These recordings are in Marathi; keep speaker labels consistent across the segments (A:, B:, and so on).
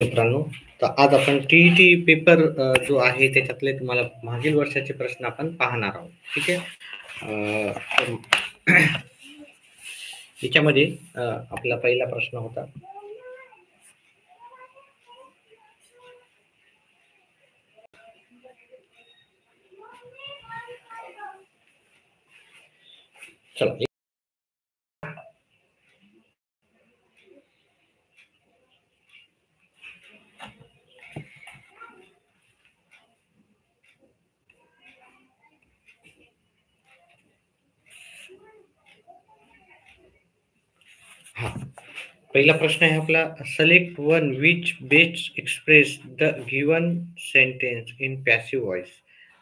A: मित्रांनो, तर आज आपण टी-ई-टी पेपर जो आहे त्याच्यातले तुम्हाला मागील वर्षाचे प्रश्न आपण पाहणार आहोत. ठीक आहे. याच्यामध्ये आपला पहिला प्रश्न होता. चला. हा, पहिला प्रश्न आहे आपला. Select one which best express the given sentence in passive voice.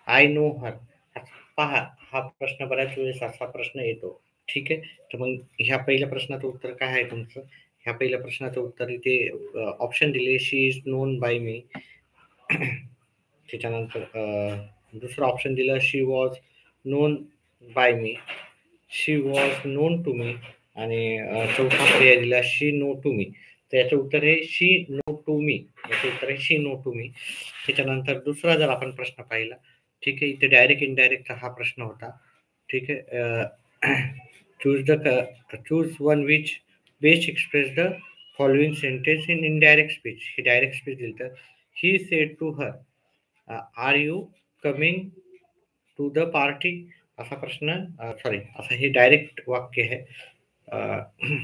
A: I know her. पहा, हा प्रश्न बऱ्याच वेळेस असा प्रश्न येतो. ठीक आहे. तर मग ह्या पहिल्या प्रश्नाचं उत्तर काय आहे तुमचं? ह्या पहिल्या प्रश्नाचं उत्तर इथे ऑप्शन दिले. She is known by me. त्याच्यानंतर दुसरं ऑप्शन दिलं. She was known by me. She was known to me. आणि चौथा पर्याय दिला. She know to me. तर याचं उत्तर आहे शी नो टू मी. याचं उत्तर आहे शी नो टू मी. त्याच्यानंतर दुसरा जर आपण प्रश्न पाहिला, ठीक आहे, इथे डायरेक्ट इनडायरेक्ट हा प्रश्न होता. ठीक आहे. Choose one which best express the following sentence in indirect speech. हे डायरेक्ट स्पीच दिलं तर he said to her, are you coming to the party. असा प्रश्न, सॉरी, असं हे डायरेक्ट वाक्य आहे.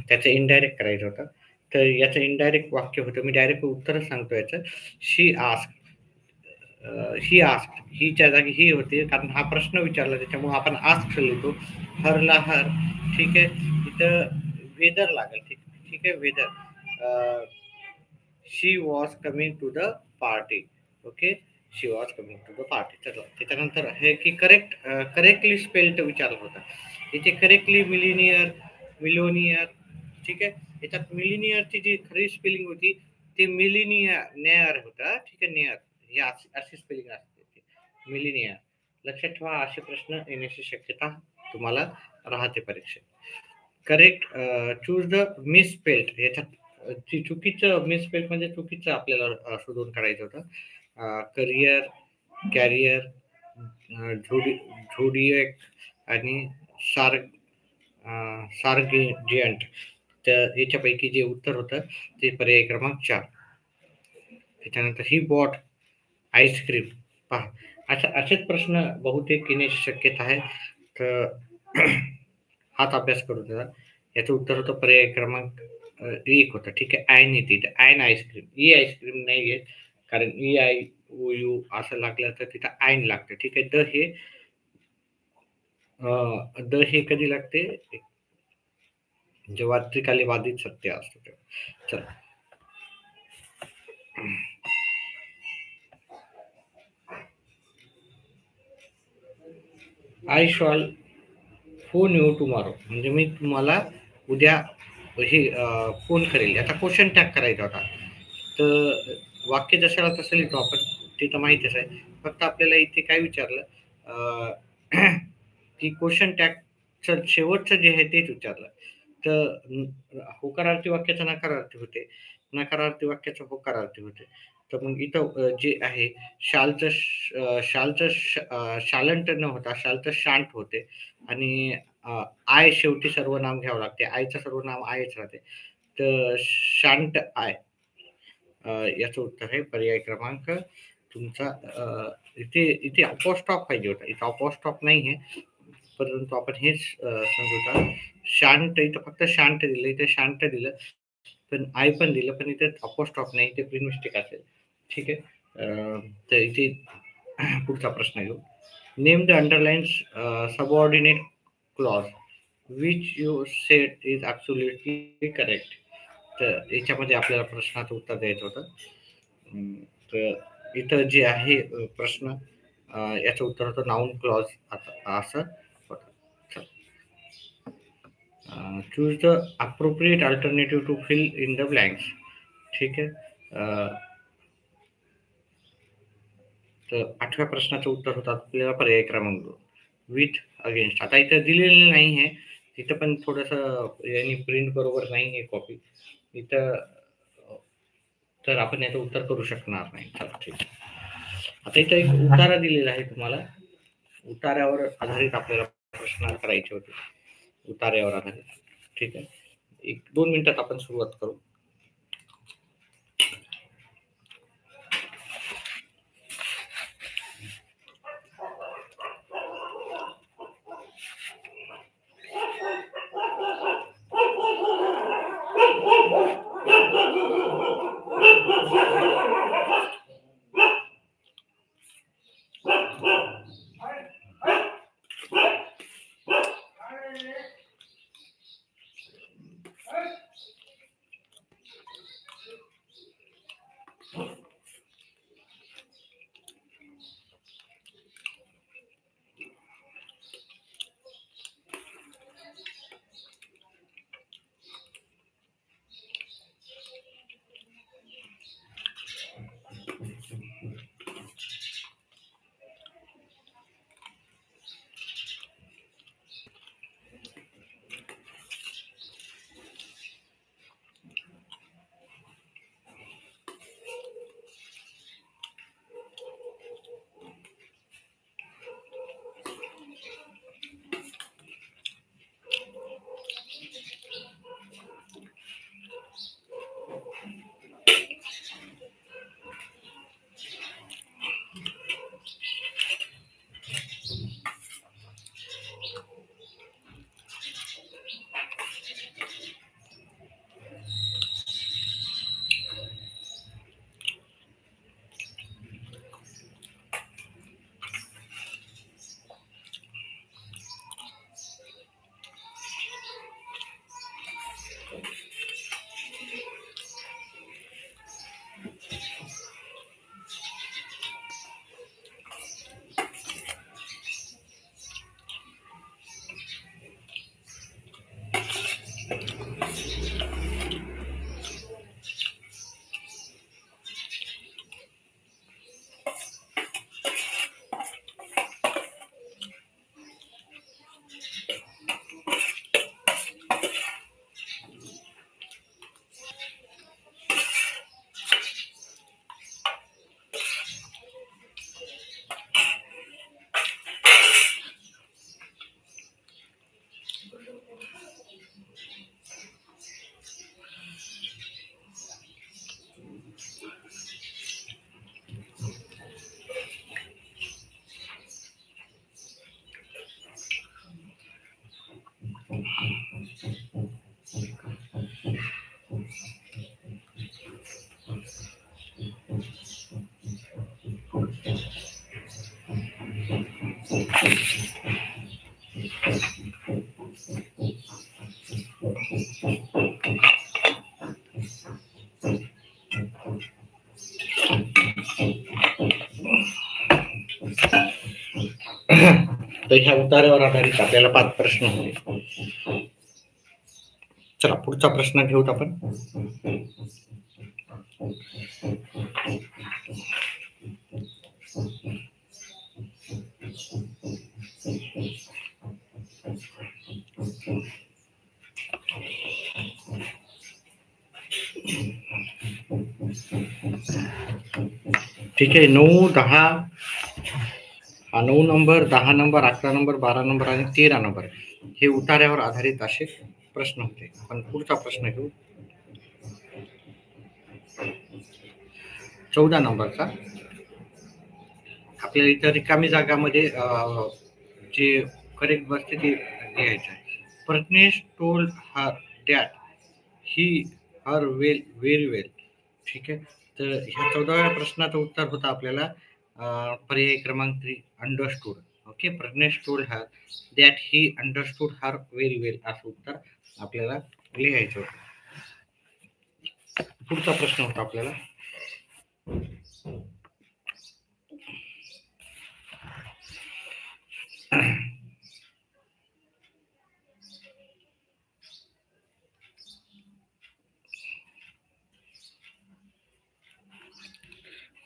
A: त्याचं इनडायरेक्ट करायचं होतं. तर याचं इनडायरेक्ट वाक्य होतं. मी डायरेक्ट उत्तरच सांगतो याचं. शी आस्क. He ask. हीच्या जागी ही होते, कारण हा प्रश्न विचारला त्याच्यामुळे आपण आस्क लिहितो. हरला हर. ठीक आहे. इथं वेदर लागेल. ठीक आहे. Whether. She was coming to the party. Okay. She was coming to the party. चला, त्याच्यानंतर हे की करेक्टली स्पेल्ड विचारलं होतं. इथे करेक्टली मिलोनियर. ठीक आहे. याच्यात मिलिनियरची जी खरी स्पेलिंग होती ती नेअर होता. ठीक आहे. नेअर ही अशी स्पेलिंग असते मिलिनियर. लक्षात ठेवा, असे प्रश्न येण्याची शक्यता तुम्हाला राहते परीक्षेत. करेक्ट. Choose the misspelled. याच्यात चुकीचं मिसस्पेल्ड म्हणजे चुकीचं आपल्याला शोधून काढायचं होतं. करिअर, कॅरियर, झोडिएक आणि सार्गियंट. तर याच्यापैकी जे उत्तर होतं ते पर्याय क्रमांक 4. त्याच्यानंतर ही बॉट आईस्क्रीम. पहा, असेच प्रश्न बहुतेक येण्याची शक्यता आहे. तर हाच अभ्यास करू द्या. याचं उत्तर होतं पर्याय क्रमांक 1 होतं. ठीक आहे. आयन येते. Ion ice cream. ई आईस्क्रीम नाही येत, कारण ई आय ओ यू असं लागलं तर तिथं आयन लागतं. ठीक आहे. द हे कधी लागते? जेव्हा त्रिकाली बाधित सत्य असतो तेव्हा. चला. I shall phone you tomorrow. म्हणजे मी तुम्हाला उद्या हे फोन करेल. याचा क्वेश्चन टॅग करायचा होता. तर वाक्य जशाला तसं लिहितो आपण, ते तर माहितीच आहे. फक्त आपल्याला इथे काय विचारलं की क्वेश्चन टॅगचं शेवटचं जे आहे तेच विचारलं. तर होकारार्थी वाक्याचं नकारार्थी होते, नकारार्थी वाक्याचं होकारार्थी होते. तर मग इथं जे आहे शालचं शालंट न होता शालचं शांत होते. आणि आय शेवटी सर्वनाम घ्यावं लागते. आयचं सर्वनाम आयच राहते. तर शांत आय. याचं उत्तर आहे पर्याय क्रमांक तुमचा. इथे इथे अपॉस्ट्रॉफ पाहिजे होता. इथं अपॉस्ट्रॉफ नाही आहे, परंतु आपण हेच समजूता. शांत, इथं फक्त शांत दिलं, इथे शांत दिलं, पण आय पण दिलं, पण इथे अपॉस्ट्रॉफ नाही. इथे प्री मिस्टेक असेल. ठीक आहे. तर इथे पुढचा प्रश्न घेऊ. Name the underlines subordinate clause which you said is absolutely correct. तर याच्यामध्ये आपल्याला प्रश्नाचं उत्तर द्यायचं होतं. तर इथं जे आहे प्रश्न, याचं उत्तर होतं नाऊन क्लॉज असं होतं. Choose the appropriate alternative to fill in the blanks. ठीक आहे. तर 8व्या प्रश्नाचं उत्तर होतं आपल्याला पर्याय क्रमांक 2 विथ अगेन्स्ट. आता इथं दिलेलं नाही आहे, तिथं पण थोडंसं यांनी प्रिंट बरोबर नाही आहे कॉपी. इथं तर आपण याचं उत्तर करू शकणार नाही. चला ठीक आहे. आता इथं एक उतारा दिलेला आहे तुम्हाला. उतार्यावर आधारित आपल्याला प्रश्न करायचे होते. उतार्यावर आधारित. ठीक आहे. 1-2 मिनिटात आपण सुरुवात करू. तर ह्या उतार्यावर आधारित आपल्याला 5 प्रश्न होते. चला पुढचा प्रश्न घेऊत आपण. ठीक आहे. 9, 10 हा 9 नंबर, 10 नंबर, 11 नंबर, 12 नंबर आणि 13 नंबर हे उतार्यावर आधारित असे प्रश्न होते. आपण पुढचा प्रश्न घेऊ. 14 नंबरचा. आपल्याला इथं रिकामी जागामध्ये जे करेक्ट बसते ते लिहायचं आहे. Pragnesh told her that he her very well. ठीक आहे. तर ह्या 14व्या प्रश्नाचं उत्तर होतं आपल्याला पर्याय क्रमांक 3 understood. Okay. Pragnesh told her that he understood her very well असं उत्तर आपल्याला लिहायचं होतं. पुढचा प्रश्न होता आपल्याला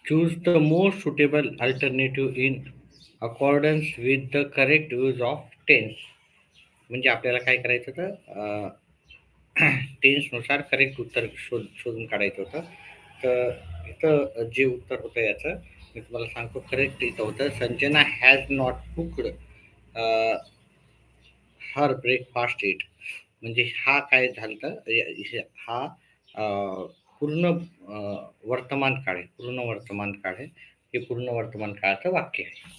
A: choose the most suitable alternative in accordance with the correct use of tense. म्हणजे आपल्याला काय करायचं होतं टेन्स नुसार करेक्ट उत्तर शोधून काढायचं होतं. तर इथं जे उत्तर होतं याचं मी तुम्हाला सांगतो. करेक्ट इथं होतं, Sanjana has not cooked her breakfast it. म्हणजे हा काय झालं, हा पूर्ण वर्तमान काळ आहे, पूर्ण वर्तमान काळ आहे. हे पूर्ण वर्तमान काळाचं वाक्य आहे.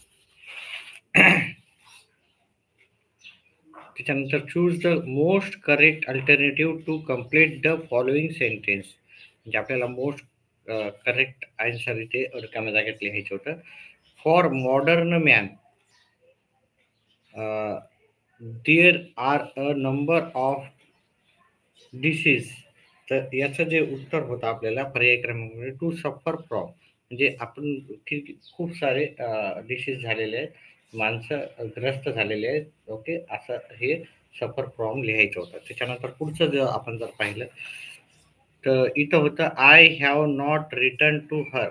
A: त्याच्यानंतर choose the most correct alternative to complete the following sentence. म्हणजे आपल्याला मोस्ट करेक्ट आन्सर इथे रिकाम्या जागेत लिहायचं होतं. For modern man there are a number of disease. तर याचं जे उत्तर होतं आपल्याला पर्याय क्रमांक टू सफर फ्रॉम. म्हणजे आपण खूप सारे डिसीज झालेले आहेत, माणसं ग्रस्त झालेले आहेत. ओके, असं हे सफर फ्रॉम लिहायचं होतं. त्याच्यानंतर पुढचं जर आपण जर पाहिलं तर इथं होतं I have not return to her,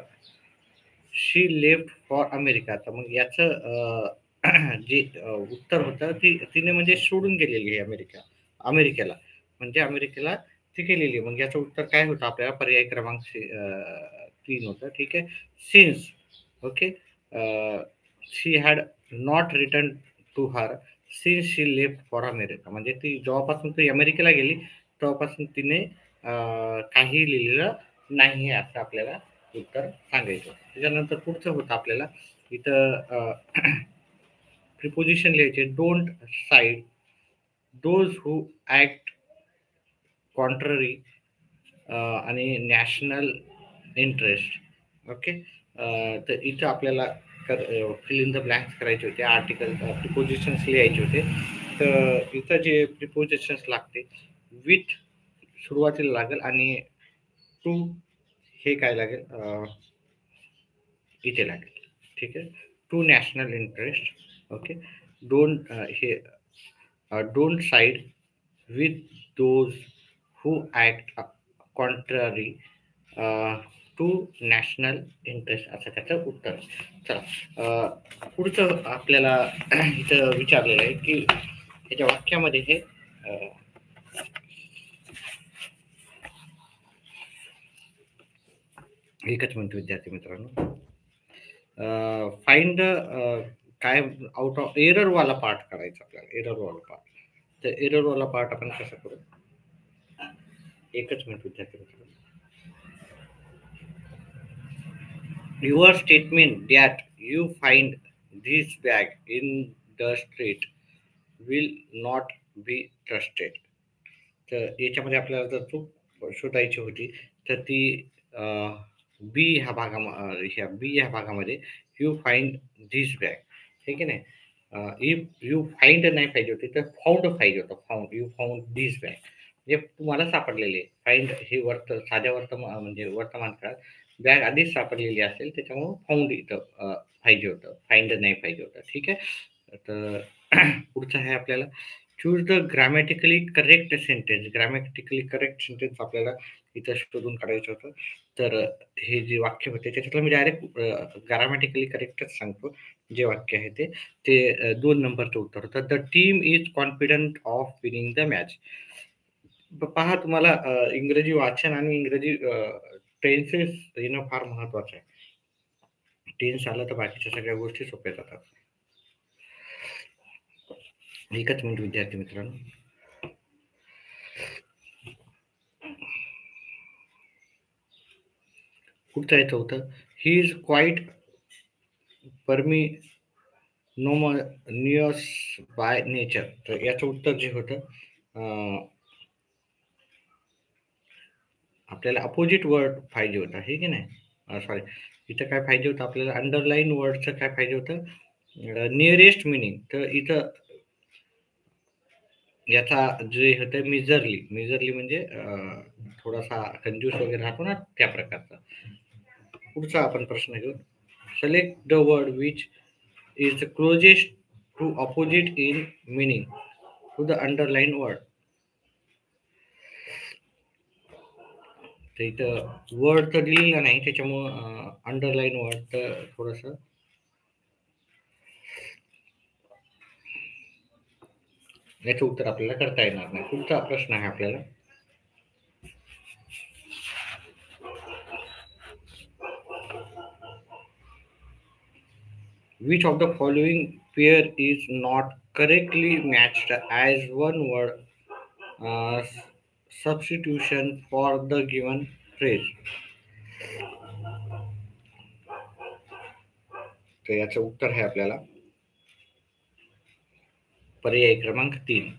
A: she left for America. तर मग याचं जे उत्तर होतं तिने म्हणजे सोडून गेलेली आहे अमेरिकेला. म्हणजे अमेरिकेला ती गेलेली. मग याचं उत्तर काय होतं आपल्याला पर्याय क्रमांक 3 होतं. ठीक आहे, since. Okay, she had not return to her since she left for America. म्हणजे ती जेव्हापासून ती अमेरिकेला गेली तेव्हापासून तिने काही लिहिलेलं नाही आहे असं आपल्याला उत्तर सांगायचं. त्याच्यानंतर पुढचं होतं आपल्याला इथं प्रिपोजिशन लिहायचे. Don't side those who act contrary आणि नॅशनल इंटरेस्ट. ओके, तर इथं आपल्याला फिल इन द ब्लँक्स करायचे होते. आर्टिकल प्रिपोजिशन्स लिहायचे होते. तर इथं जे प्रिपोजिशन्स लागते विथ सुरुवातीला लागेल आणि टू हे काय लागेल इथे लागेल. ठीक आहे, to national interest. Okay, don't hey don't side with those who act contrary to national interest असं त्याचं उत्तर. चला, पुढचं आपल्याला इथं विचारलेलं आहे की ह्याच्या वाक्यामध्ये हे एकच मिनिट विद्यार्थी मित्रांनो. फाइंड काय आउट ऑफ एरर वाला पार्ट करायचा आपल्याला, एरर वाला पार्ट. तर एरर वाला पार्ट आपण कसं करू, एकच मिनिट विद्यार्थी मित्रांनो. Your statement that you find this bag in the street will not be trusted. तर याच्यामध्ये आपल्याला जर चूक शोधायची होती तर ती बी ह्या भागामध्ये यू फाइंड धिस बॅग. ठीक आहे नाही, इफ यू फाइंड नाही पाहिजे होती तर फाउंड पाहिजे होतं. Found, you found this bag म्हणजे तुम्हाला सापडलेली आहे. फाइंड हे साध्या वर्तमान म्हणजे वर्तमान काळात बॅग आधीच सापडलेली असेल त्याच्यामुळे फाउंड इथं पाहिजे होतं, फाइंड नाही पाहिजे होतं. ठीक आहे, तर पुढचं आहे आपल्याला choose the grammatically correct sentence. Grammatically correct sentence आपल्याला इथं शोधून काढायचं होतं. तर हे जे वाक्य होते त्याच्यातलं मी डायरेक्ट ग्रामॅटिकली करेक्टच सांगतो. जे वाक्य आहे ते 2 नंबरचं उत्तर होतं. The team is confident of winning the match. पहा, तुम्हाला इंग्रजी वाचन आणि इंग्रजी टेन्सेस येणं फार महत्वाचं आहे. टेन्स आलं तर बाकीच्या सगळ्या गोष्टी सोप्या जातात. एकच मिनिट विद्यार्थी मित्रांनो. पुढचं याचं होतं he is quite parsimonious by nature. तर याचं उत्तर जे होतं आपल्याला अपोजिट वर्ड पाहिजे होता, हे की नाही. सॉरी, इथं काय पाहिजे होतं आपल्याला, अंडरलाईन वर्डचं काय पाहिजे होतं, नियरेस्ट मिनिंग. तर इथं याचा जे होतं मिझरली. मिझरली म्हणजे थोडासा कंजूस वगैरे राहतो ना त्या प्रकारचा. पुढचा आपण प्रश्न घेऊ. Select the word which is closest to opposite in meaning to the underline word. तर इथं वर्ड तर लिहिलं नाही त्याच्यामुळं अंडरलाईन वर्ड तर थोडंसं याचं उत्तर आपल्याला करता येणार नाही. पुढचा प्रश्न आहे आपल्याला Which of the following pair is not correctly matched as one word uh, substitution for the given phrase? तर याचं उत्तर आहे आपल्याला पर्याय क्रमांक 3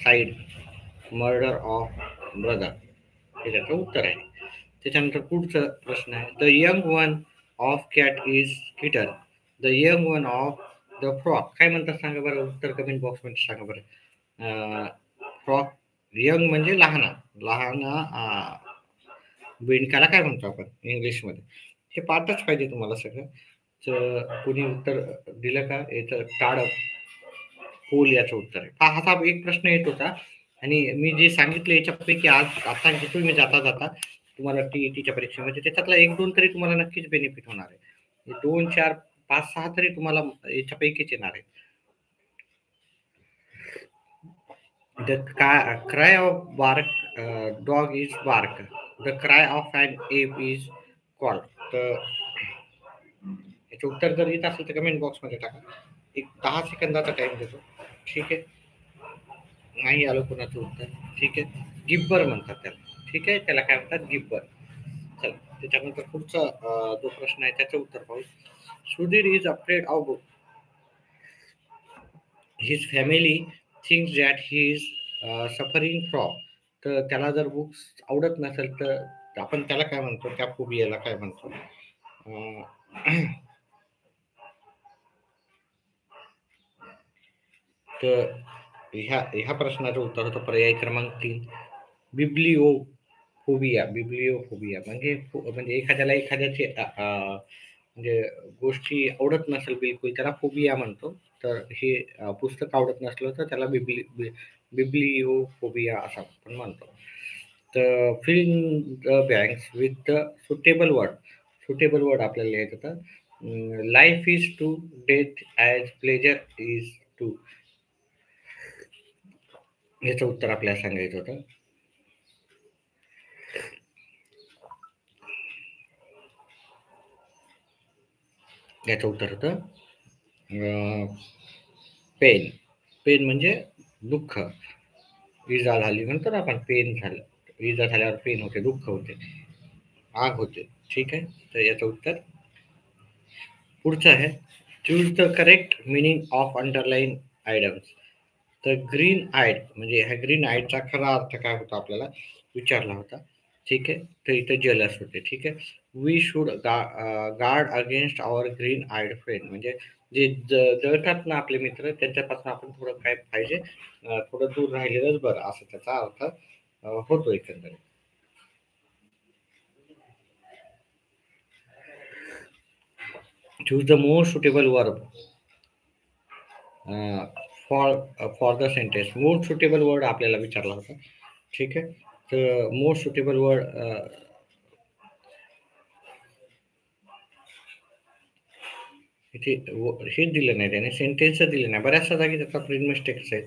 A: साइड मर्डर ऑफ ब्रदर हे त्याचं उत्तर आहे. त्याच्यानंतर पुढचा प्रश्न आहे the young one of cat is kitten the young one of the frock काय म्हणतात सांगा बरं उत्तर कमेंट बॉक्समध्ये सांगा बरं. फ्रॉक यंग म्हणजे लहाना लहाना बेडकाला काय म्हणतो आपण इंग्लिशमध्ये हे पाठच पाहिजे तुम्हाला सगळं. तर कुणी उत्तर दिलं का याचं टाळ पोल याचं उत्तर आहे. हा असा एक प्रश्न येत होता आणि मी जे सांगितलं याच्यापैकी आज आता घेतो मी जाता जाता तुम्हाला टीईटीच्या परीक्षेमध्ये त्याच्यातला एक दोन तरी तुम्हाला नक्कीच बेनिफिट होणार आहे. 2 4 5 6 तरी तुम्हाला याच्यापैकीच येणार आहे. The cry of bark dog is bark. The cry of an ape is call. तर याचं उत्तर जर येत असेल तर कमेंट बॉक्समध्ये टाका. एक 10 सेकंदाचा टाइम देतो. ठीक आहे. नाही आलं कोणाचं उत्तर. ठीक आहे. गिब्बर म्हणतात त्याला. ठीक आहे. त्याला काय म्हणतात गिब्बर. चला त्याच्यानंतर पुढचा जो प्रश्न आहे त्याचं उत्तर पाहू. Sudhir is afraid of his family things that he is suffering from. तर त्याला जर बुक्स आवडत नसेल तर आपण त्याला काय म्हणतो त्या फोबियाला काय म्हणतो. तर ह्या प्रश्नाचं उत्तर होतं पर्याय क्रमांक 3 बिब्लिओफोबिया. बिब्लिओफोबिया म्हणजे एखाद्याला एखाद्याचे म्हणजे गोष्टी आवडत नसेल बिलकुल त्याला फोबिया म्हणतो. तर हे पुस्तक आवडत नसलं तर त्याला बिब्लिओफोबिया असं आपण म्हणतो. तर fill the banks with the suitable word आपल्याला लिहायचं होतं. Life is to death as pleasure is to. याचं उत्तर आपल्याला सांगायचं होतं. याचं उत्तर होतं पेन. पेन म्हणजे दुःख. इजा झाली म्हणतो ना आपण पेन झालं. इजा झाल्यावर पेन होते दुःख होते आग होते. ठीक आहे. तर याचं उत्तर पुढचं आहे choose the correct meaning of underline आयडम्स. तर ग्रीन आयड म्हणजे ह्या ग्रीन आयडचा खरा अर्थ काय होता आपल्याला विचारला होता. ठीक आहे. तर इथं जलस होते. ठीक आहे. We should guard against our green eyed friend म्हणजे जे जळतात ना आपले मित्र त्यांच्यापासून आपण थोडं काय पाहिजे थोडं दूर राहिलेलंच बरं असं त्याचा अर्थ होतो एकंदरीत. Choose the most suitable verb for the sentence. Most suitable word आपल्याला विचारला होता. ठीक आहे. तर मोस्ट सुटेबल वर्ड इथे हेच दिलं नाही त्याने सेंटेन्सच दिलं नाही. बऱ्याचशा जागी त्याचा प्रिंट मिस्टेक्स आहेत.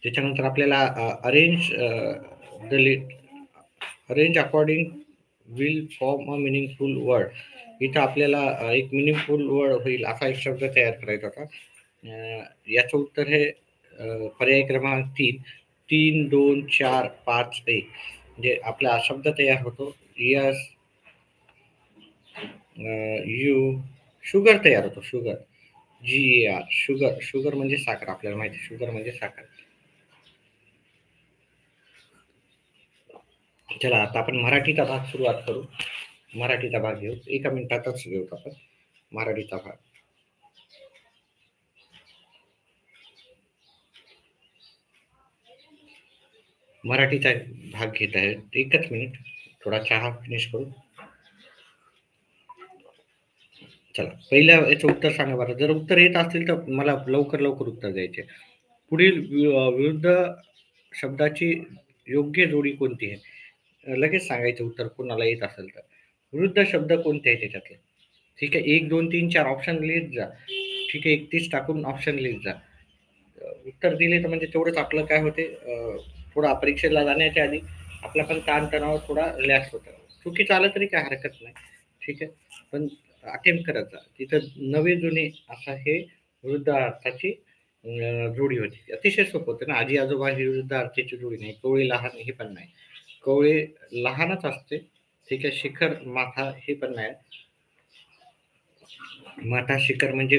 A: त्याच्यानंतर आपल्याला arrange according will form a meaningful word. इथं आपल्याला एक मिनिंगफुल वर्ड होईल असा एक शब्द तयार करायचा होता. याचं उत्तर हे पर्याय क्रमांक 3 2 4 5 1 म्हणजे आपला शब्द तयार होतो. यस यू शुगर तयार होतो. Sugar GAR sugar. शुगर म्हणजे साखर. आपल्याला माहिती शुगर म्हणजे साखर. चला आता आपण मराठीचा भाग सुरुवात करू. मराठीचा भाग घेऊ. एका मिनिटातच घेऊ आपण मराठीचा भाग. मराठीचा भाग घेत आहे. एकच मिनिट थोडा चहा फिनिश करू. चला पहिल्या याचं उत्तर सांगा बरं. जर उत्तर येत असतील तर मला लवकर उत्तर द्यायचे. पुढील विरुद्ध शब्दाची योग्य जोडी कोणती आहे लगेच सांगायचं उत्तर कोणाला येत असेल तर. विरुद्ध शब्द कोणते आहे त्याच्यातले. ठीक आहे. 1 2 3 4 ऑप्शन लिहित जा. ठीक आहे. 31 टाकून ऑप्शन लिहित जा. उत्तर दिले तर म्हणजे तेवढंच आपलं काय होते, थोडा परीक्षेला जाण्याच्या आधी आपला पण ताणतणाव थोडा रिलॅक्स होता. चुकी आलं तरी काय हरकत नाही, ठीक आहे. पण अटेम्प्ट करत जा. तिथं नवे जुने असा हे विरुद्ध अर्थाची जोडी होती. अतिशय सोपं होतं ना. आजी आजोबा ही विरुद्ध अर्थाची जोडी नाही. कवळे लहान हे पण नाही. कवळे लहानच असते, ठीक आहे. शिखर माथा हे पण नाही. माथा शिखर म्हणजे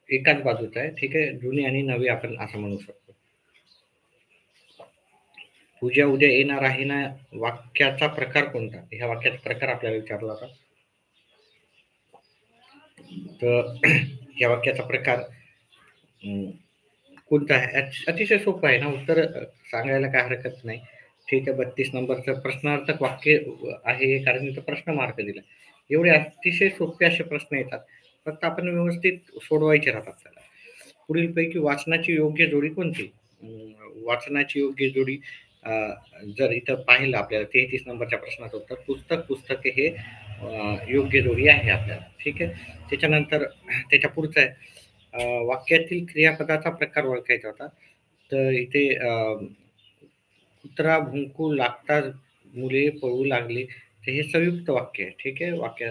A: एकाच बाजूचा आहे, ठीक आहे. जुनी आणि नवी आपण असं म्हणू शकतो. पूजा उद्या येणार आहे ना, वाक्याचा प्रकार कोणता? ह्या वाक्याचा प्रकार आपल्याला विचारला होता. तर या वाक्याचा प्रकार कोणता आहे? अतिशय सोपं आहे ना. उत्तर सांगायला काय हरकत नाही, ठीक आहे. 32 नंबरचं प्रश्नार्थक वाक्य आहे, कारण इथं प्रश्न मार्क दिला. एवढे अतिशय सोपे असे प्रश्न येतात, फक्त आपण व्यवस्थित सोडवायचे राहतात त्याला. पुढीलपैकी वाचनाची योग्य जोडी कोणती? वाचनाची योग्य जोडी जर इथं पाहिलं आपल्याला 33 नंबरच्या प्रश्नाचं उत्तर, पुस्तक पुस्तके हे योग्य जोडी आहे आपल्याला, ठीक आहे. त्याच्यानंतर त्याच्या पुढचं आहे, वाक्यातील क्रियापदाचा प्रकार ओळखायचा होता. तर इथे कुत्रा भुंकू लागताच मुले पळू लागली. तर हे संयुक्त वाक्य आहे, ठीक आहे. वाक्य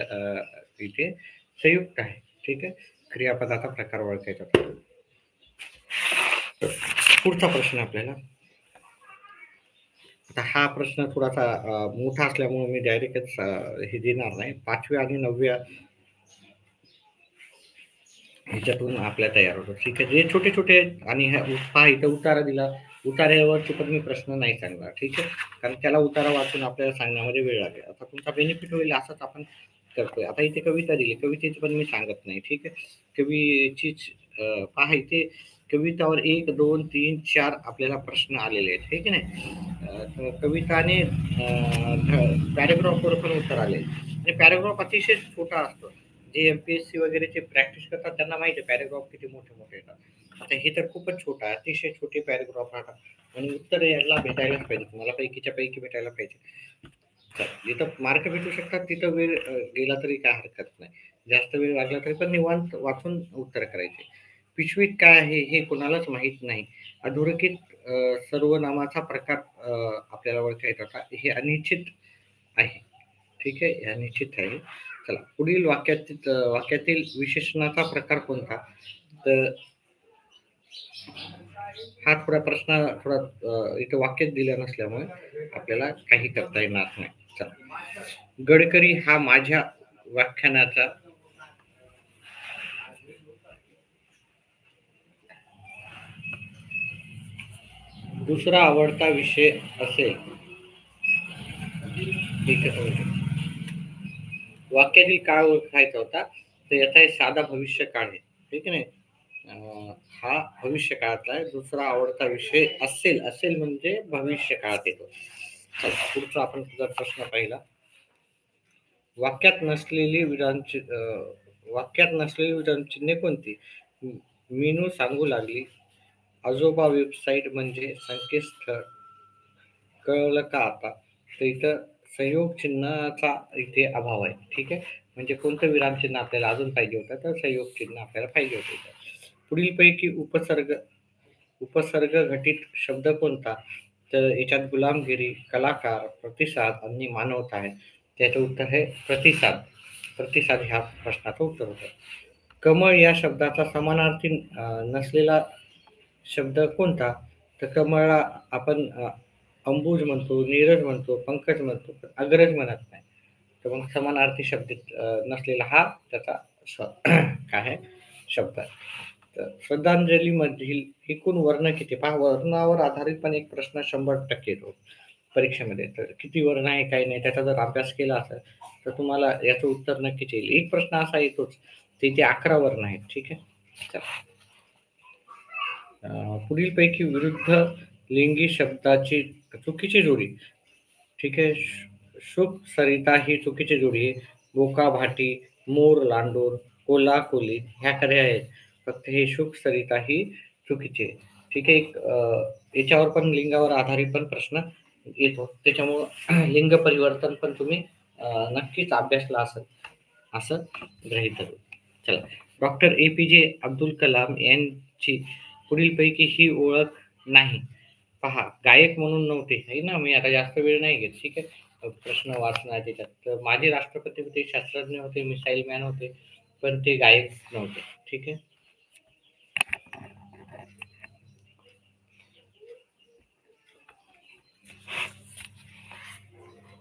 A: इथे संयुक्त आहे, ठीक आहे. क्रियापदाचा प्रकार ओळखायचा होता. पुढचा प्रश्न आपल्याला, आता हा प्रश्न थोडासा मोठा असल्यामुळे मी डायरेक्टच हे देणार नाही. 5व्या आणि 9व्या ह्याच्यातून आपल्या तयार होतो, ठीक आहे. जे छोटे छोटे आहेत आणि पहा इथं उतारा दिला, उतार्यावरती पण मी प्रश्न नाही सांगणार, ठीक आहे. कारण त्याला उतारा वाचून आपल्याला सांगण्यामध्ये वेळ लागेल. आता तुमचा बेनिफिट होईल असंच आपण करतोय. आता इथे कविता दिली, कवितेची पण मी सांगत नाही, ठीक आहे. कवीचीच पहा इथे कवितावर 1 2 3 4 आपल्याला प्रश्न आलेले आहेत, ठीक आहे नाही. कविता आणि पॅरेग्राफवर पण उत्तर आले, आणि पॅरेग्राफ अतिशय छोटा असतो. जे एमपीएससी वगैरेचे प्रॅक्टिस करतात त्यांना माहिती आहे पॅरेग्राफ किती मोठे मोठे येतात. आता हे तर खूपच छोटा आहे, अतिशय छोटे पॅरेग्राफ राहतात आणि उत्तर याला भेटायलाच पाहिजे, तुम्हाला पैकीच्या पैकी भेटायला पाहिजे. जिथं मार्क भेटू शकतात तिथं वेळ गेला तरी काय हरकत नाही, जास्त वेळ लागला तरी पण निवांत वाचून उत्तर करायचे. पिशवीत काय आहे हे कोणालाच माहित नाही. अधोरेखित सर्वनामाचा प्रकार आपल्याला ओळखायचा होता. हे अनिश्चित आहे, ठीक आहे. हे अनिश्चित आहे. चला पुढील वाक्यातील विशेषणाचा प्रकार कोणता? तर हा थोडा प्रश्न थोडा इथं वाक्यच दिलं नसल्यामुळे आपल्याला काही करता येणार नाही. चला, गडकरी हा माझ्या व्याख्यानाचा दुसरा आवडता विषय असेल, ठीक आहे. वाक्यातील काळ ओळखायचा होता, तर याचा एक साधा भविष्य काळ आहे, ठीक आहे. हा भविष्य काळातला आहे. दुसरा आवडता विषय असेल, असेल म्हणजे भविष्य काळात येतो. चला पुढचा आपण तुझा प्रश्न पाहिला. वाक्यात नसलेली विरामचिन्हे कोणती? मीनू सांगू लागली, आजोबा वेबसाईट म्हणजे संकेतस्थळ, कळलं का आता? तर इथं संयोग चिन्हाचा इथे अभाव आहे, ठीक आहे. म्हणजे कोणतं विरामचिन्ह आपल्याला अजून पाहिजे होतं, तर संयोग चिन्ह आपल्याला पाहिजे होतं. पुढीलपैकी उपसर्ग घटित शब्द कोणता? तर याच्यात गुलामगिरी, कलाकार, प्रतिसाद आणि मानवता आहे. त्याचं उत्तर आहे प्रतिसाद. प्रतिसाद ह्या प्रश्नाचं उत्तर होतं. कमळ या शब्दाचा समानार्थी नसलेला शब्द कोणता? तर कमळला आपण अंबुज म्हणतो, नीरज म्हणतो, पंकज म्हणतो, पण अग्रज म्हणत नाही. तर मग समानार्थी शब्द नसलेला हा त्याचा काय आहे शब्द आहे. तर श्रद्धांजलीमधील एकूण वर्ण किती? पहा, वर्णावर आधारित पण एक प्रश्न 100% येतो परीक्षेमध्ये. तर किती वर्ण आहे काही नाही, त्याचा जर अभ्यास केला असेल तर तुम्हाला याचं उत्तर नक्कीच येईल. एक प्रश्न असा येतोच, तिथे 11 वर्ण आहेत, ठीक आहे. चला, पुढीलपैकी विरुद्ध लिंगी शब्दाची चुकीची जोडी, ठीक आहे. शुक सरिता ही चुकीची जोडी आहे. बोका भाटी, मोर लांडोर, कोला कोली ह्या खऱ्या आहेत. फक्त हे शुक सरिता ही चुकीची आहे, ठीक आहे. याच्यावर पण लिंगावर आधारित पण प्रश्न येतो, त्याच्यामुळं लिंग परिवर्तन पण तुम्ही नक्कीच अभ्यासला असेल असं गृहीत धरू. चला, डॉक्टर APJ अब्दुल कलाम यांची पुढीलपैकी ही ओळख नाही. पहा, गायक म्हणून नव्हते आहे ना. मी आता जास्त वेळ नाही घेत, ठीक आहे. प्रश्न वाचणार त्याच्यात. तर माजी राष्ट्रपती होते, शास्त्रज्ञ होते, मिसाईल मॅन होते, पण ते गायक नव्हते, ठीक आहे.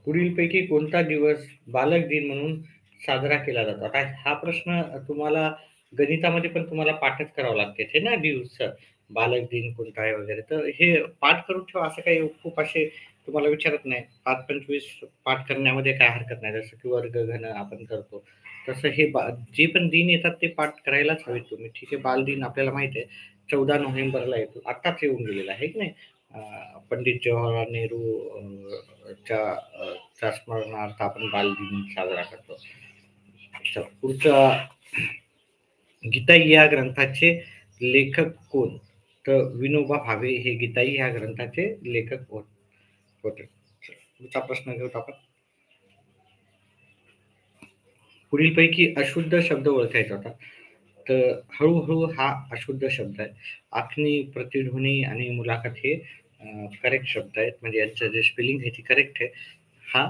A: पुढीलपैकी कोणता दिवस बालक दिन म्हणून साजरा केला जातो? आता हा प्रश्न तुम्हाला गणितामध्ये पण तुम्हाला पाठच करावं लागते हे ना, दिवस बालक दिन कोणता आहे वगैरे. तर हे पाठ करून ठेवा. असं काही खूप असे तुम्हाला विचारत नाही. 5-25 पाठ करण्यामध्ये काय हरकत नाही. जसं की वर्ग घन आपण करतो. तसं हे जे पण दिन येतात ते पाठ करायलाच हवेत तुम्ही, ठीक आहे. बालदिन आपल्याला माहिती आहे 14 नोव्हेंबरला येतो. आत्ताच येऊन गेलेला आहे की नाही. पंडित जवाहरलाल नेहरू च्या च्या स्मरणार्थ आपण बालदिन साजरा करतो. अच्छा, पुढचा, गीताई या ग्रंथाचे लेखक कोण? तर विनोबा भावे हे गीताई या ग्रंथाचे लेखक होते. पुढचा प्रश्न घेऊत आपण. पुढीलपैकी अशुद्ध शब्द ओळखायचा होता. तर हळूहळू हा अशुद्ध शब्द आहे. आखणी, प्रतिध्वनी आणि मुलाखत हे करेक्ट शब्द आहेत. म्हणजे यांचं जे स्पेलिंग आहे ती करेक्ट आहे. हा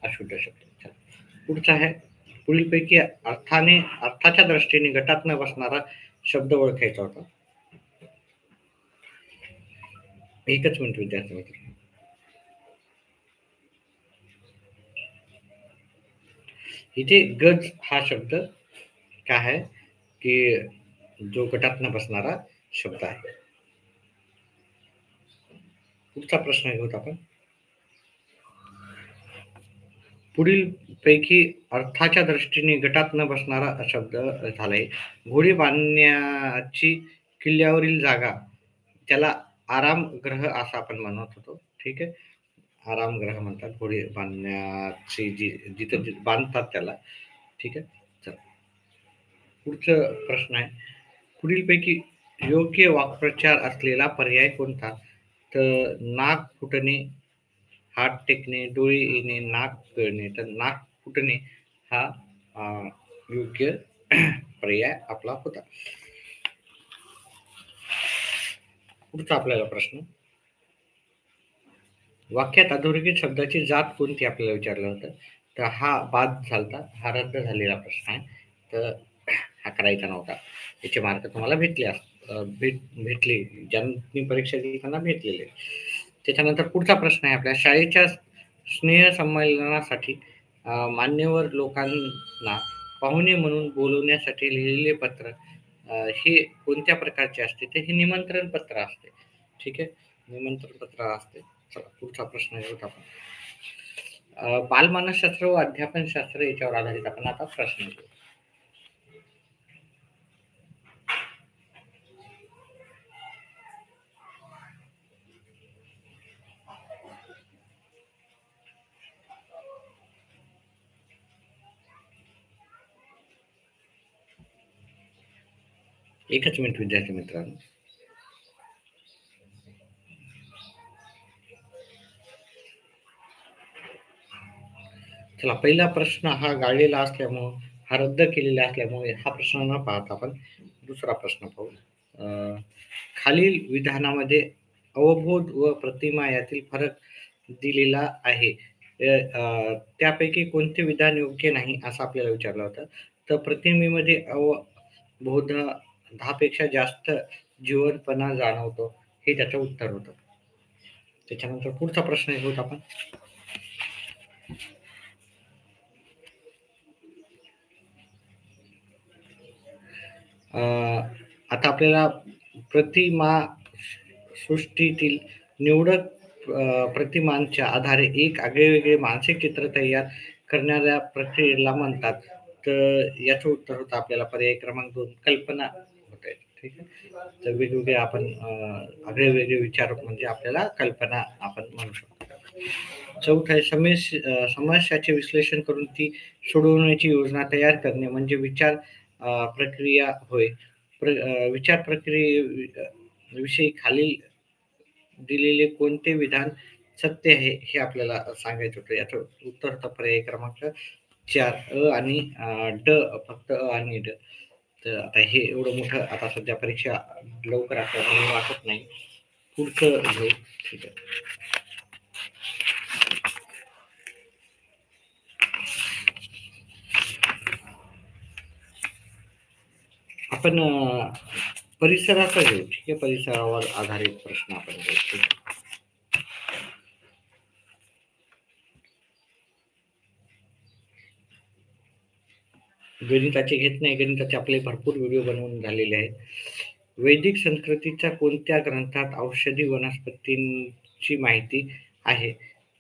A: अशुद्ध शब्द आहे. चला. पुढचा आहे, पुढीलपैकी अर्थाच्या दृष्टीने गटात न बसणारा शब्द ओळखायचा होता. एकच मिनिट विद्यार्थी मित्र. इथे गज हा शब्द काय आहे की जो गटात न बसणारा शब्द आहे. पुढचा प्रश्न घेऊत आपण. पुढील पैकी अर्थाच्या दृष्टीने गटात न बसणारा शब्द झालाय. घोडी बांधण्याची किल्ल्यावरील जागा, त्याला आरामगृह असं आपण म्हणत होतो, ठीक आहे. आरामगृह म्हणतात घोडी बांधण्याची जिथं बांधतात त्याला, ठीक आहे. चला. पुढचं प्रश्न आहे, पुढीलपैकी योग्य वाक्प्रचार असलेला पर्याय कोणता? तर नाक फुटणे, हात टेकणे, डोळे येणे, नाक गळणे. तर नाक फुटणे हा योग्य पर्याय आपला होता. पुढचा आपल्याला प्रश्न, वाक्यात अधोरेखित शब्दाची जात कोणती आपल्याला विचारलं होतं. तर हा बाद झालता, हा रद्द झालेला प्रश्न आहे. तर हा करायचा नव्हता. याचे मार्क तुम्हाला भेटले, ज्यांनी परीक्षा दिली त्यांना भेटलेले. त्याच्यानंतर पुढचा प्रश्न आहे आपल्या, शाळेच्या स्नेह संमेलनासाठी मान्यवर लोकांना पाहुणे म्हणून बोलवण्यासाठी लिहिलेले पत्र हे कोणत्या प्रकारचे असते? तर हे निमंत्रण पत्र असते, ठीक आहे. निमंत्रण पत्र असते. चला, पुढचा प्रश्न घेऊत आपण. बालमानसशास्त्र व अध्यापन शास्त्र याच्यावर आधारित आपण आता प्रश्न घेऊ. एकच मिनिट विद्यार्थी मित्रांनो. चला, पहिला प्रश्न हा गाळलेला असल्यामुळं, हा रद्द केलेला असल्यामुळे हा प्रश्न न पाहता आपण दुसरा प्रश्न पाहू. खालील विधानामध्ये अवबोध व प्रतिमा यातील फरक दिलेला आहे. त्यापैकी कोणते विधान योग्य नाही असं आपल्याला विचारलं होतं. तर प्रतिमेमध्ये अवबोध 10 पेक्षा जास्त जीवनपणा जाणवतो, हे त्याचं उत्तर होतं. त्याच्यानंतर पुढचा प्रश्न घेऊत आपण. आता आपल्याला प्रतिमा सृष्टीतील निवडक प्रतिमांच्या आधारे एक आगळेवेगळे मानसिक चित्र तयार करणाऱ्या प्रक्रियेला म्हणतात. तर याचं उत्तर होतं आपल्याला पर्याय क्रमांक 2, कल्पना होते, ठीक आहे. तर वेगवेगळे आपण आगळेवेगळे विचार म्हणजे आपल्याला कल्पना आपण म्हणू शकतो. चौथं आहे, समस्याचे विश्लेषण करून ती सोडवण्याची योजना तयार करणे म्हणजे विचार प्रक्रिया होय. विचार प्रक्रियेविषयी खालील दिलेले कोणते विधान सत्य आहे हे आपल्याला सांगायचं होतं. याचं उत्तर होतं पर्याय क्रमांक 4, अ आणि ड, फक्त अ आणि ड. तर आता हे एवढं मोठं आता सध्या परीक्षा लवकर असल्यामुळे वाटत नाही. पुढचं घेऊ. ठीक आहे. आपण परिसराचा घेऊ. ठीक आहे. परिसरावर आधारित प्रश्न आपण घेऊ. ठीक आहे. गणिताचे घेत नाही. गणिताचे आपले भरपूर व्हिडिओ बनवून झालेले आहेत. वैदिक संस्कृतीच्या कोणत्या ग्रंथात औषधी वनस्पतींची माहिती आहे?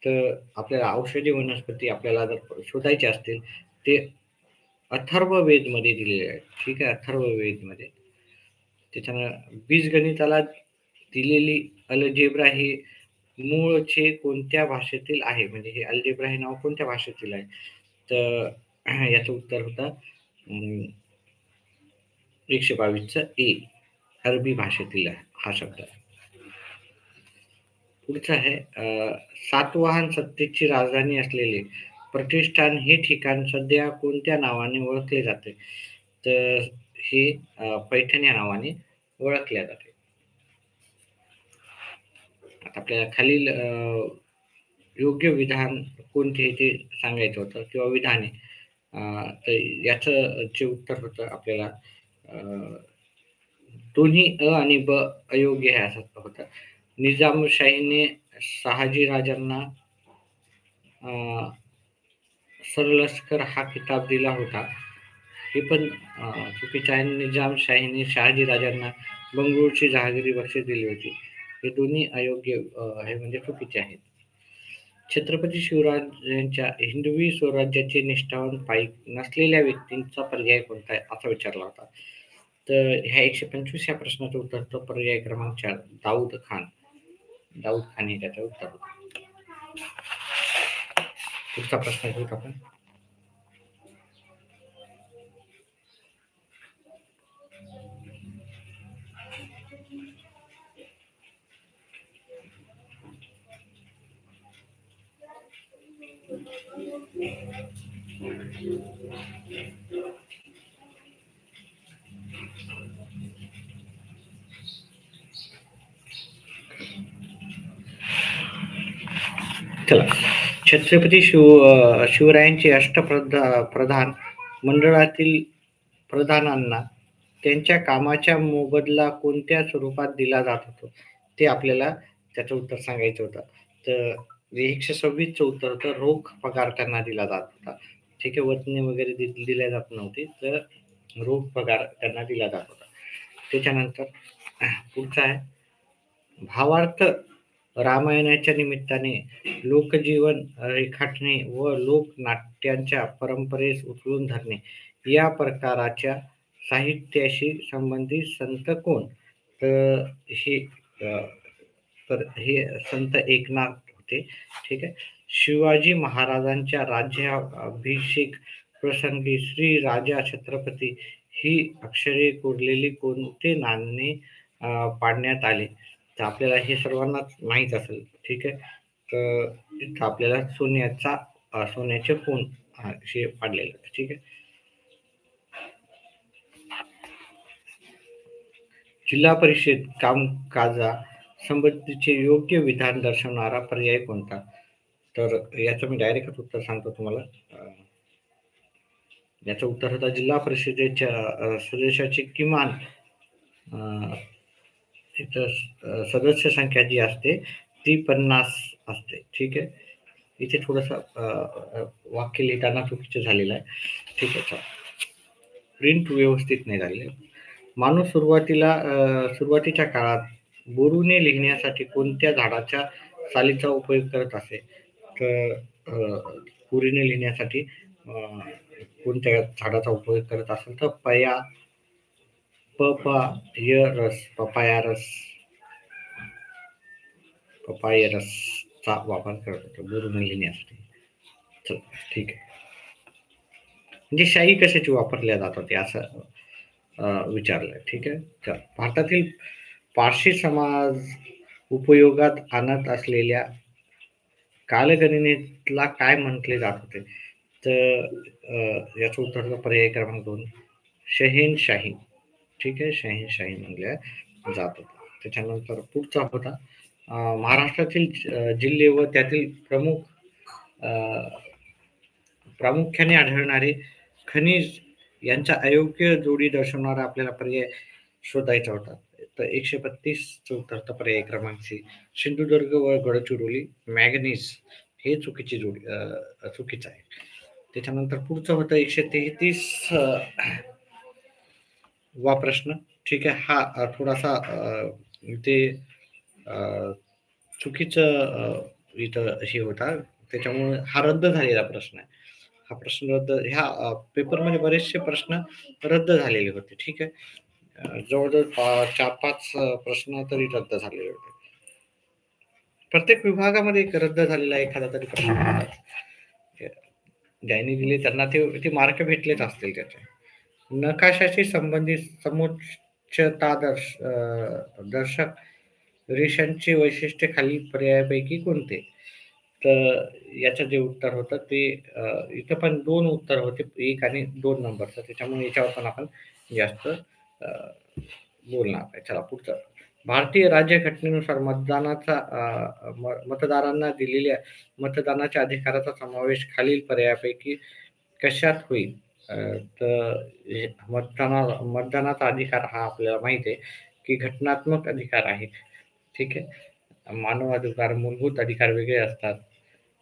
A: तर आपल्याला औषधी वनस्पती आपल्याला जर शोधायचे असतील ते अथर्ववेद मध्ये दिलेले आहेत. ठीक आहे. अथर्ववेद मध्ये. त्याच्यानं बीजगणिताला दिलेली अल्जेब्रा ही मूळचे कोणत्या भाषेतील आहे? म्हणजे हे अल्जेब्रा हे नाव कोणत्या भाषेतील आहे? तर याचं उत्तर होतं 122चं ए. अरबी भाषेतील हा शब्द आहे. पुढचं आहे सातवाहन सत्तेची राजधानी असलेले प्रतिष्ठान हे ठिकाण सध्या कोणत्या नावाने ओळखले जाते? तर हे पैठण या नावाने ओळखल्या जाते. आता आपल्याला खालील योग्य विधान कोणते ते सांगायचं होतं किंवा विधाने. तर याचं जे उत्तर होतं आपल्याला दोन्ही अ आणि ब अयोग्य हे असं होतं. निजामशाहीने शहाजीराजांना सरलष्कर हा किताब दिला होता. हे पण चुकीचं आहे. निजामशाहीने शहाजीराजांना बंगळूरची जहागिरी बक्षीस दिली होती. हे दोन्ही अयोग्य हे म्हणजे चुकीचे आहेत. छत्रपती शिवरायांच्या हिंदवी स्वराज्याचे निष्ठावान पाईक नसलेल्या व्यक्तींचा पर्याय कोणता आहे? असा विचारला होता. तर ह्या 125 या प्रश्नाचं उत्तर होतं पर्याय क्रमांक 4 दाऊद खान. दाऊद खान हे त्याचं उत्तर होतं. पुढचा प्रश्न घेऊ आपण. चला. छत्रपती शिवरायांचे प्रधान मंडळातील प्रधानांना त्यांच्या कामाच्या मोबदला कोणत्या स्वरूपात दिला जात होतो? ते आपल्याला त्याचं उत्तर सांगायचं होतं. तर 126चं उत्तर होतं रोख पगार त्यांना दिला जात होता. ठीक आहे. वतनी वगैरे दिल्या जात नव्हते. तर रोख पगार त्यांना दिला जात होता. त्याच्यानंतर पुढचा आहे भावार्थ रामायणाच्या निमित्ताने लोकजीवन रेखाटणे व लोकनाट्यांच्या परंपरेस उचलून धरणे या प्रकाराच्या साहित्याशी संबंधित संत कोण? तर हे संत एकनाथ होते. ठीक आहे. शिवाजी महाराजांच्या राज्याभिषेक प्रसंगी श्री राजा छत्रपती ही अक्षरे कोरलेली कोणते नाणे पाडण्यात आले? तर आपल्याला हे सर्वांनाच माहीत असेल. ठीक आहे. तर इथं आपल्याला सोन्याचे खून हे पाडलेलं. ठीक आहे. जिल्हा परिषद कामकाजा संबंधीचे योग्य विधान दर्शवणारा पर्याय कोणता? तर याचं मी डायरेक्टच उत्तर सांगतो तुम्हाला. याचं उत्तर होता जिल्हा परिषदेच्या सदस्याची किमान इथं सदस्य संख्या जी असते ती 50 असते. ठीक आहे. इथे थोडंसं वाक्य लिहिताना चुकीचं झालेलं आहे. ठीक आहे. चला. प्रिंट व्यवस्थित नाही झालेलं. माणूस सुरुवातीच्या काळात बोरूने लिहिण्यासाठी कोणत्या झाडाच्या सालीचा उपयोग करत असे? तर बोरीने लिहिण्यासाठी कोणत्या झाडाचा उपयोग करत असेल तर पपायरसचा वापर करत होतो बोरूने लिहिण्यासाठी. चल. ठीक आहे. म्हणजे शाई कशाची वापरल्या जात होती असं विचारलंय. ठीक आहे. तर भारतातील पारशी समाज उपयोगात आणत असलेल्या कालगणनेला काय म्हटले जात होते? तर याचं उत्तर पर्याय क्रमांक 2 शहेनशाही. ठीक आहे, शहेनशाही म्हणल्या जात होता. त्याच्यानंतर पुढचा होता महाराष्ट्रातील जिल्हे व त्यातील प्रमुख अ, प्रामुख्याने आढळणारे खनिज यांचा अयोग्य जोडी दर्शवणारा आपल्याला पर्याय शोधायचा होता. तर 132 चा उत्तर तर पर्याय क्रमांक सी. सिंधुदुर्ग व गडचिरोली मॅंगनीज हे चुकीची जोडी चुकीचं आहे. त्याच्यानंतर पुढचं होतं 133 वा प्रश्न. ठीक आहे, हा थोडासा इथे अ, चुकीचं इथं हे होता, त्याच्यामुळे हा रद्द झालेला प्रश्न आहे. हा प्रश्न रद्द ह्या पेपरमध्ये बरेचसे प्रश्न रद्द झालेले होते. ठीक आहे. जवळजवळ 4-5 प्रश्न तरी रद्द झालेले होते. प्रत्येक विभागामध्ये एक रद्द झालेला एखादा तरी प्रश्न होता. ज्यांनी दिले त्यांना ते मार्क भेटलेच असतील त्याचे. नकाशाशी संबंधित समुच्चता दर्शक रेषांचे वैशिष्ट्य खालील पर्यायापैकी कोणते? तर याचं जे उत्तर होतं ते इथं पण 2 उत्तर होते. 1 आणि 2 नंबरचं. त्याच्यामुळे याच्यावर पण आपण जास्त बोलणार नाही. चला पुढचं. भारतीय राज्यघटनेनुसार मतदारांना दिलेल्या मतदानाच्या अधिकाराचा समावेश खालील पर्यायापैकी कशात होईल? अ, तर मतदानाचा अधिकार हा आपल्याला माहिती आहे, की घटनात्मक अधिकार आहे. ठीक आहे. मानव अधिकार, मूलभूत अधिकार वेगळे असतात.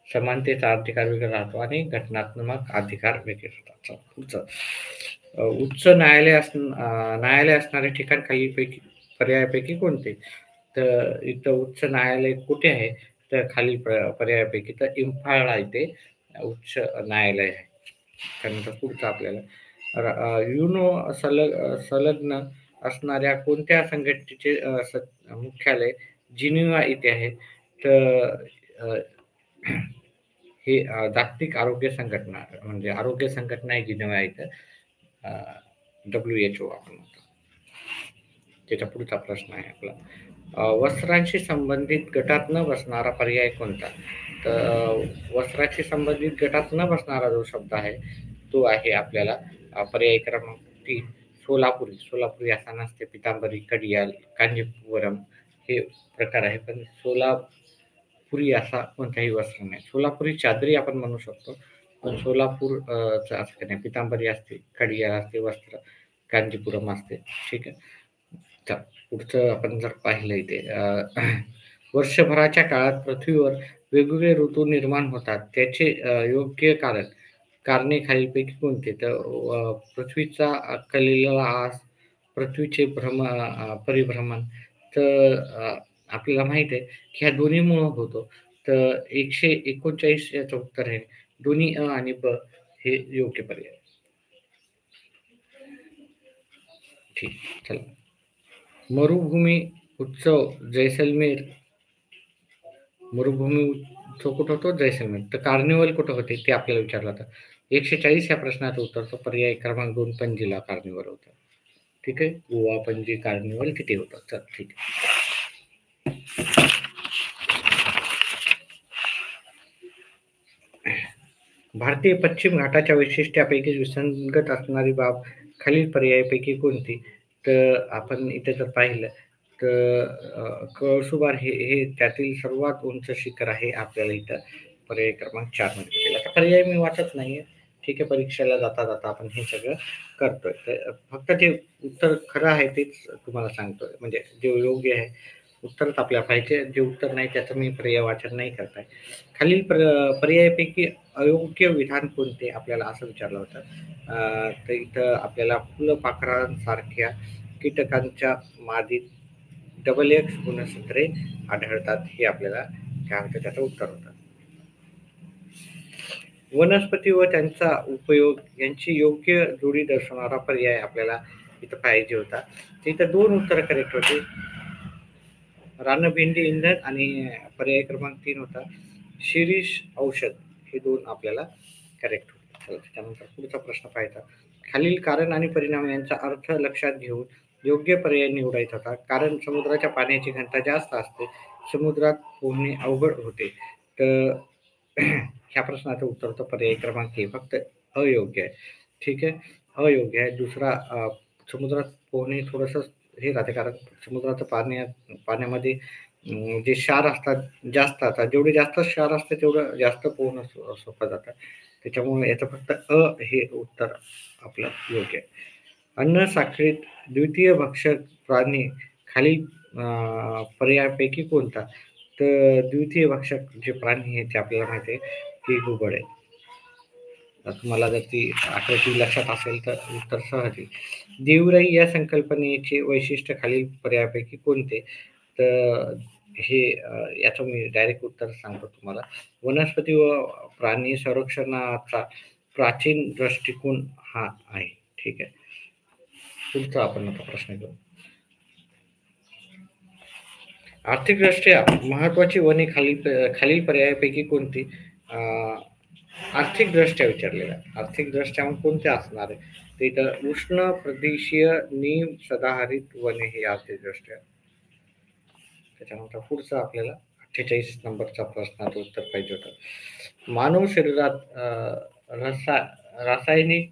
A: समानतेचा अधिकार वेगळा राहतो आणि घटनात्मक अधिकार वेगळे असतात. चला पुढचं. उच्च न्यायालय असणारे ठिकाण खालीलपैकी पर्यायापैकी कोणते? तर इथं उच्च न्यायालय कुठे आहे? तर खालील पर्यायापैकी तर इम्फाळला इथे उच्च न्यायालय आहे. त्यानंतर पुढचं आपल्याला युनो संलग्न असणाऱ्या कोणत्या संघटनेचे मुख्यालय जिनिव्हा येथे आहे? तर अ, हे जागतिक आरोग्य संघटना म्हणजे आरोग्य संघटना आहे जिनिव्हा इथं. WHO आपण म्हणतो. त्याच्या पुढचा प्रश्न आहे आपला. वस्त्रांशी संबंधित गटात न बसणारा पर्याय कोणता? तर वस्त्राशी संबंधित गटात न बसणारा जो शब्द आहे, तो आहे आपल्याला पर्याय क्रमांक 3 सोलापुरी. सोलापुरी असा नसते, पितांबरी, कडियाल, कांजीवरम हे प्रकार आहे. पण सोलापुरी असा कोणताही वस्त्र नाही. सोलापुरी चादरी आपण म्हणू शकतो. पण सोलापूर चं असं नाही. पितांबरी असते, कडियाल असते वस्त्र, कांजीपुरम असते. ठीक आहे. तर पुढचं आपण जर पाहिलं इथे वर्षभराच्या काळात पृथ्वीवर वेगवेगळे ऋतू निर्माण होतात. त्याचे योग्य कारणे खालीलपैकी कोणते? तर पृथ्वीचा कलेला पृथ्वीचे परिभ्रमण. तर आपल्याला माहित आहे, की ह्या दोन्हीमुळं होतो. तर 139 याचं उत्तर आहे. दोन्ही आणि ब हे योग्य पर्याय. ठीक. चला. मरुभूमी उत्सव जैसलमेर मरुभूमी उत्सव कुठं होतो? जैसलमेर. तर कार्निवल कुठं होते? ते आपल्याला विचारलं होतं. 140 या प्रश्नाचं उत्तर तो पर्याय क्रमांक 2 पणजीला कार्निवल होतं. ठीक आहे. गोवा, पणजी, कार्निवल तिथे होतं. चल ठीक आहे. भारतीय पश्चिम घाटाच्या वैशिष्ट्यापैकी विसंगत असणारी बाब खालील पर्यायापैकी कोणती? तर आपण इथे जर पाहिलं तर कळसुबार हे त्यातील सर्वात उंच शिखर आहे. आपल्याला इथं पर्याय क्रमांक 4 मध्ये दिलेला. आता पर्याय मी वाचत नाहीये. ठीक आहे. परीक्षेला जाता आपण हे सगळं करतोय. तर फक्त जे उत्तर खरं आहे तेच तुम्हाला सांगतोय. म्हणजे जे योग्य आहे उत्तरच आपल्याला पाहिजे. जे उत्तर नाही त्याचं मी पर्याय वाचन नाही करत आहे. खालील पर्यायापैकी अयोग्य विधान कोणते? आपल्याला असं विचारलं होतं. तर इथं आपल्याला फुलपाखरांसारख्या कीटकांच्या मादीत डबल एक्स गुणसूत्रे आढळतात. हे आपल्याला काय होतं त्याचं उत्तर होतं. वनस्पती व त्यांचा उपयोग यांची योग्य जोडी दर्शवणारा पर्याय आपल्याला इथं पाहिजे होता. तर इथं 2 उत्तर करेक्ट होते. रानभेंडी इंधन आणि पर्याय क्रमांक 3 होता शिरीष औषध. हे 2 आपल्याला करेक्ट होते. चला त्याच्यानंतर पुढचा प्रश्न पाहायचा. खालील कारण आणि परिणाम यांचा अर्थ लक्षात घेऊन योग्य पर्याय निवडायचा होता. कारण समुद्राच्या पाण्याची घनता जास्त असते. समुद्रात पोहणे अवघड होते. तर ह्या प्रश्नाचं उत्तर होतं पर्याय क्रमांक ए फक्त अयोग्य आहे. ठीक आहे. अयोग्य आहे. दुसरा समुद्रात पोहणे थोडंसं हे राहते, कारण समुद्राचं पाण्यामध्ये जे क्षार असतात जास्त असतात. जेवढे जास्त क्षार असते तेवढं जास्त पोहणं सोपं जातं. त्याच्यामुळे याचं फक्त हे उत्तर आपलं योग्य आहे. अन्न साखळीत द्वितीय भक्षक प्राणी खालील पर्यायापैकी कोणता? तर द्वितीय भक्षक जे प्राणी आहे ते आपल्याला माहिती आहे की घुबड आहे. तुम्हाला जर ती आकृती लक्षात असेल तर उत्तर सहज येईल. देवराई या संकल्पनेचे वैशिष्ट्य खालील पर्यायापैकी कोणते? तर हे याचं मी डायरेक्ट उत्तर सांगतो तुम्हाला. वनस्पती व प्राणी संरक्षणाचा प्राचीन दृष्टिकोन हा आहे. ठीक आहे. पुढचा आपण आता प्रश्न घेऊ. आर्थिकदृष्ट्या महत्वाची वने खालील पर्यायापैकी कोणती? आर्थिकदृष्ट्या विचारलेलं आहे. आर्थिकदृष्ट्या मग कोणते असणार आहे? ते तर उष्ण प्रदेशीय निम सदाहरित वने हे आर्थिकदृष्ट्या. त्याच्यानंतर पुढचा आपल्याला 48 नंबरचा प्रश्नाचं उत्तर पाहिजे होतं. मानव शरीरात रासायनिक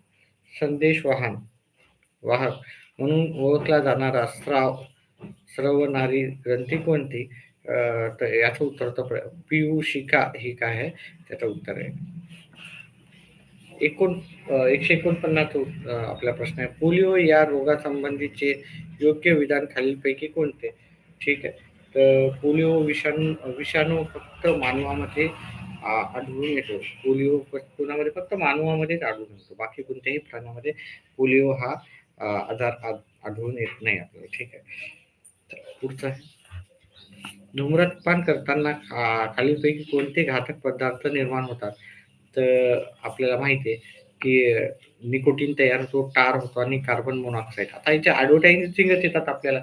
A: संदेश वाहक म्हणून ओळखला जाणारा स्रवणारी ग्रंथी कोणती? तर याचं उत्तर होतं पियुषिका. ही काय आहे त्याचं उत्तर आहे. 149 आपला प्रश्न आहे. पोलिओ या रोगासंबंधीचे योग्य विधान खालीलपैकी कोणते? ठीक आहे. तर पोलिओ विषाणू फक्त मानवामध्ये आढळून येतो. पोलिओ कोणामध्ये फक्त मानवामध्येच आढळून येतो. बाकी कोणत्याही प्राण्यामध्ये पोलिओ हा आजार आढळून येत नाही आपल्याला. ठीक आहे. तर पुढचं आहे. धूम्रपान करताना खालीलपैकी कोणते घातक पदार्थ निर्माण होतात? तर आपल्याला माहिती आहे की निकोटीन तयार होतो, टार होतो आणि कार्बन मोनॉक्साईड. आता याचे ॲडव्हर्टायझिंगच येतात आपल्याला.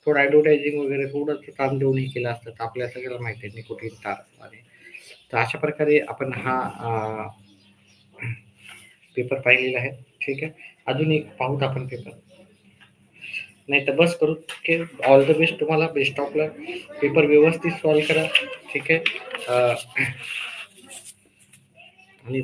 A: थोडं ॲडव्हर्टायझिंग वगैरे थोडं काम देऊन हे केलं असतं तर आपल्याला सगळ्याला माहिती आहे निकोटीन, टार आणि तर अशा प्रकारे आपण हा पेपर पाहिलेला आहे. ठीक आहे. अजून एक पाहूत आपण पेपर. नाही तर बस करू. ठीक आहे. ऑल द बेस्ट तुम्हाला. Best of luck. पेपर व्यवस्थित सॉल्व करा. ठीक आहे. आणि